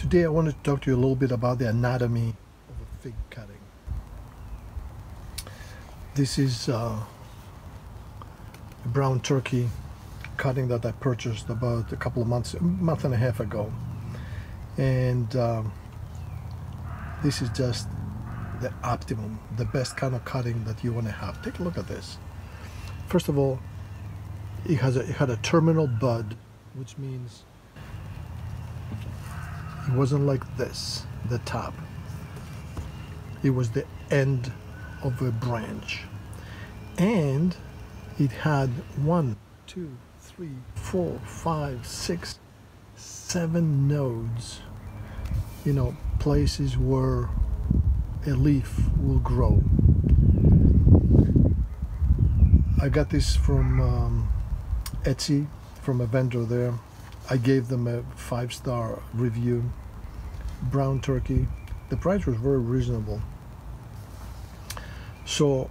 Today I wanted to talk to you a little bit about the anatomy of a fig cutting. This is a brown turkey cutting that I purchased about a month and a half ago. And this is just the optimum, the best kind of cutting that you want to have. Take a look at this. First of all, it had a terminal bud, which means it wasn't like this, the top. It was the end of a branch. And it had 1, 2, 3, 4, 5, 6, 7 nodes. You know, places where a leaf will grow. I got this from Etsy, from a vendor there. I gave them a 5-star review. Brown turkey. The price was very reasonable. So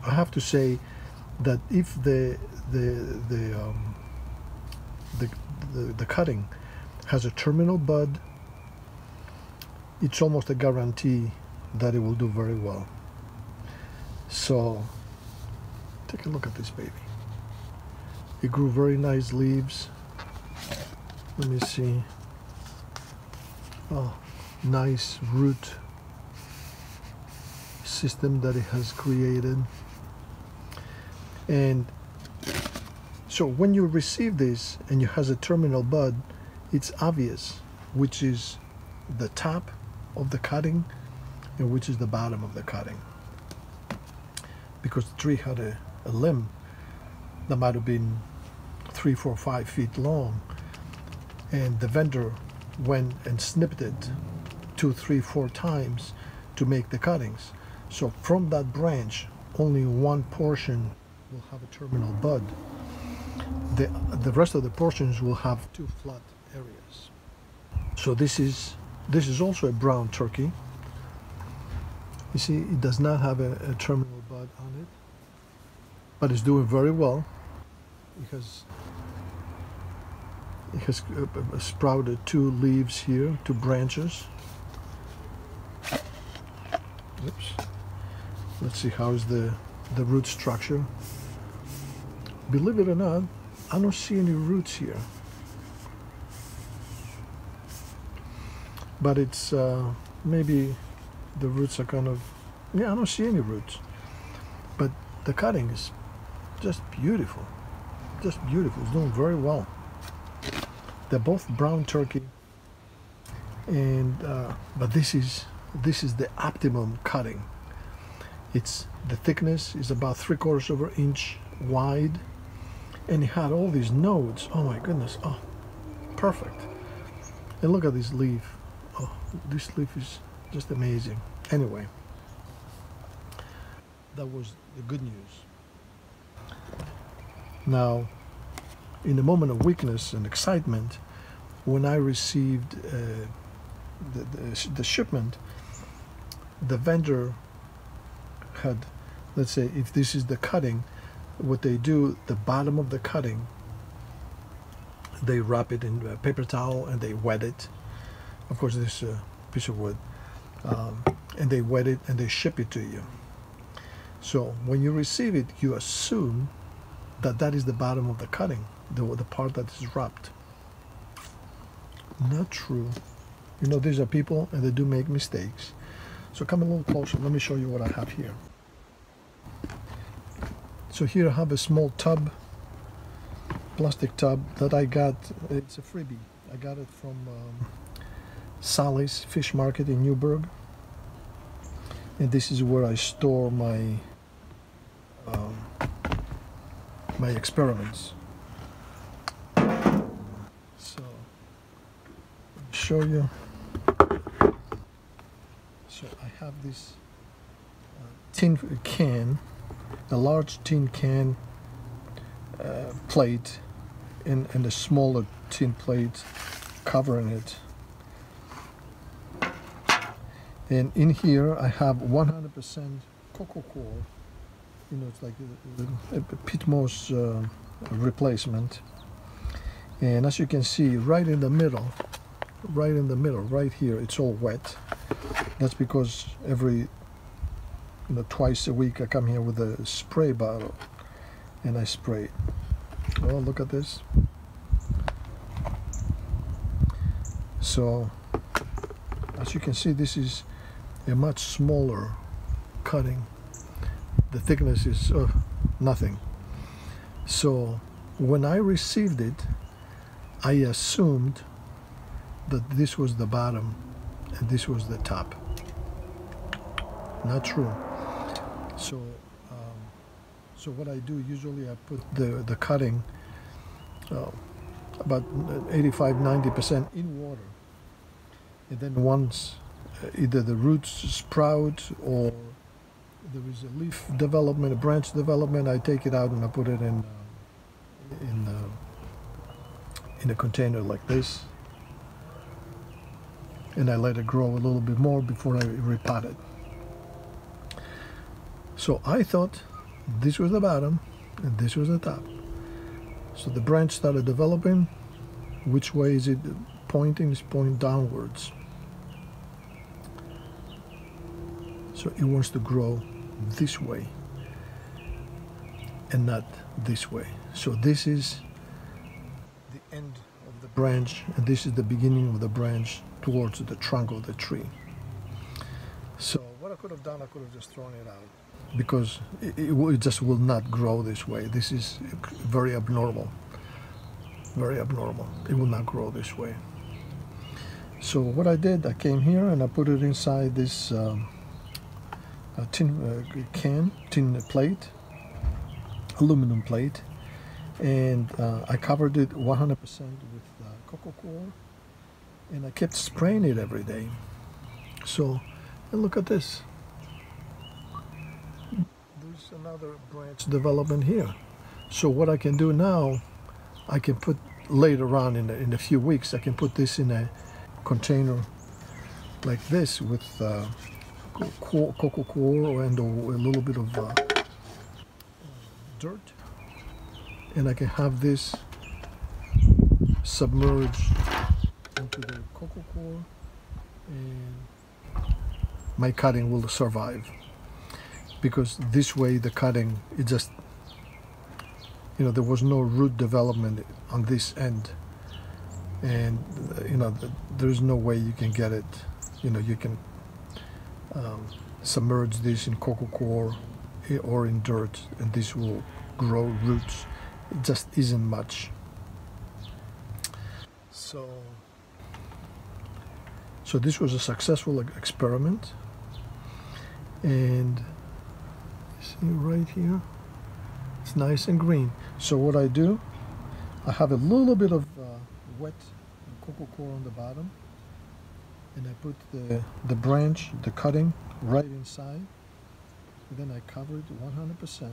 I have to say that if the cutting has a terminal bud, it's almost a guarantee that it will do very well. So take a look at this baby. It grew very nice leaves. Let me see. Oh, nice root system that it has created. And so when you receive this and it has a terminal bud, it's obvious which is the top of the cutting and which is the bottom of the cutting, because the tree had a limb that might have been 3, 4, 5 feet long, and the vendor went and snipped it 2, 3, 4 times to make the cuttings. So from that branch, only one portion will have a terminal bud. The rest of the portions will have 2 flat areas. So this is also a brown turkey. You see, it does not have a terminal bud on it, but it's doing very well because it has sprouted 2 leaves here, 2 branches. Oops. Let's see how is the root structure. Believe it or not, I don't see any roots here. But it's maybe the roots are kind of, yeah, I don't see any roots. But the cutting is just beautiful. Just beautiful. It's doing very well. They're both brown turkey, and but this is the optimum cutting. The thickness is about 3/4 of an inch wide, and it had all these nodes. Oh my goodness! Oh, perfect. And look at this leaf. Oh, this leaf is just amazing. Anyway, that was the good news. Now, in a moment of weakness and excitement, when I received the shipment, the vendor had, let's say, if this is the cutting, what they do, the bottom of the cutting, they wrap it in a paper towel and they wet it. Of course, this piece of wood, and they wet it and they ship it to you. So when you receive it, you assume that that is the bottom of the cutting, the part that is wrapped. Not true. You know, these are people and they do make mistakes. So come a little closer. Let me show you what I have here. So here I have a small tub, plastic tub that I got. It's a freebie. I got it from Sally's Fish Market in Newburgh. And this is where I store my my experiments. So let me show you. So I have this tin can, a large tin can plate, and a smaller tin plate covering it. And in here I have 100% cocoa coir. You know, it's like a pit moss replacement. And as you can see, right in the middle, right here, it's all wet. That's because twice a week I come here with a spray bottle and I spray it. Oh, look at this. So, as you can see, this is a much smaller cutting. The thickness is nothing. So, when I received it, I assumed that this was the bottom and this was the top. Not true. So what I do usually, I put the cutting about 85-90% in water, and then once either the roots sprout or there is a leaf development, a branch development, I take it out and I put it in a container like this, and I let it grow a little bit more before I repot it. So I thought this was the bottom and this was the top. So the branch started developing. Which way is it pointing? It's pointing downwards. So it wants to grow this way and not this way. So this is the end of the branch and this is the beginning of the branch towards the trunk of the tree. So what I could have done, I could have just thrown it out, because it just will not grow this way. This is very abnormal. Very abnormal. It will not grow this way. So what I did, I came here and I put it inside this tin plate, aluminum plate, and I covered it 100% with coco coir, and I kept spraying it every day. So, and look at this. There's another branch development here. So what I can do now, I can put later on in a few weeks, I can put this in a container like this with coco coir and a little bit of dirt, and I can have this submerged into the coco coir, and my cutting will survive, because this way the cutting, it just, there was no root development on this end, and there's no way you can get it. You can submerge this in coco coir or in dirt and this will grow roots. It just isn't much. So this was a successful experiment, and you see right here, it's nice and green. So what I do, I have a little bit of wet coco coir on the bottom, and I put the branch, the cutting, right inside, and then I cover it 100%.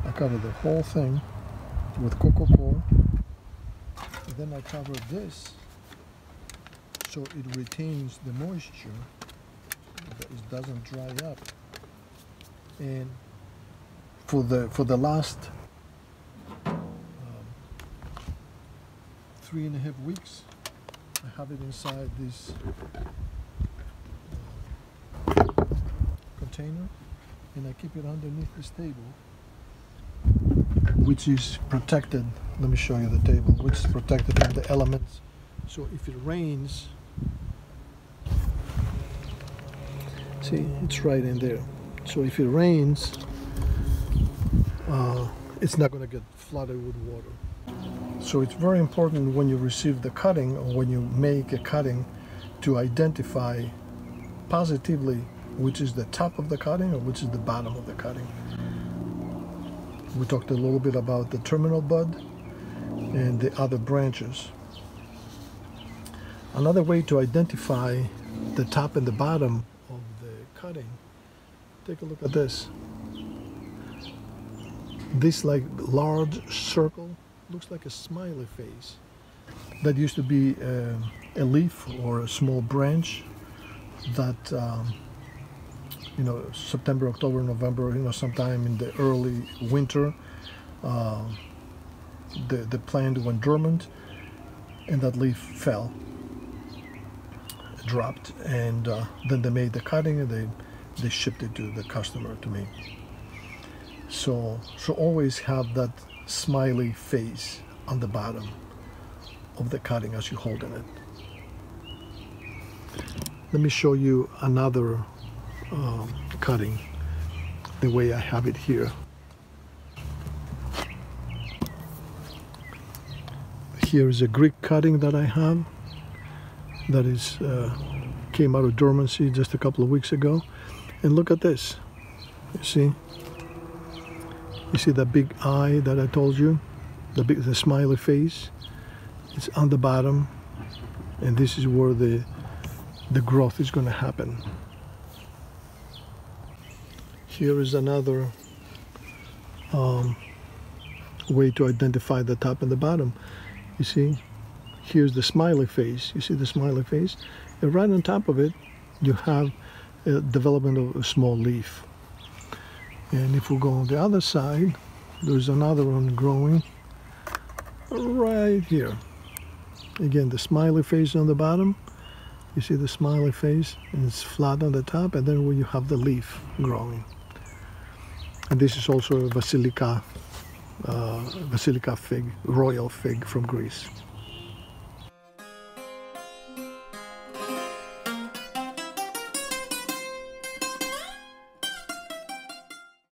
I cover the whole thing with coco coir, and then I cover this so it retains the moisture, it doesn't dry up. And for the last 3.5 weeks, I have it inside this container, and I keep it underneath this table, which is protected. Let me show you the table, which is protected from the elements. So if it rains, see, it's right in there. So if it rains, it's not going to get flooded with water. So it's very important when you receive the cutting, or when you make a cutting, to identify positively which is the top of the cutting or which is the bottom of the cutting. We talked a little bit about the terminal bud and the other branches. Another way to identify the top and the bottom of the cutting, take a look at this. This like large circle looks like a smiley face. That used to be a leaf or a small branch that September, October, November, sometime in the early winter, the plant went dormant, and that leaf fell, dropped, and then they made the cutting and they shipped it to the customer, to me. So always have that smiley face on the bottom of the cutting as you're holding it. Let me show you another cutting, the way I have it here. Here is a Greek cutting that I have that is came out of dormancy just a couple of weeks ago, and look at this. You see that big eye that I told you, the smiley face. It's on the bottom, and this is where the growth is going to happen. Here is another way to identify the top and the bottom. You see, here's the smiley face. You see the smiley face? And right on top of it, you have a development of a small leaf. And if we go on the other side, there's another one growing right here. Again, the smiley face on the bottom. You see the smiley face, and it's flat on the top, and then where you have the leaf growing. And this is also a basilica fig, royal fig from Greece.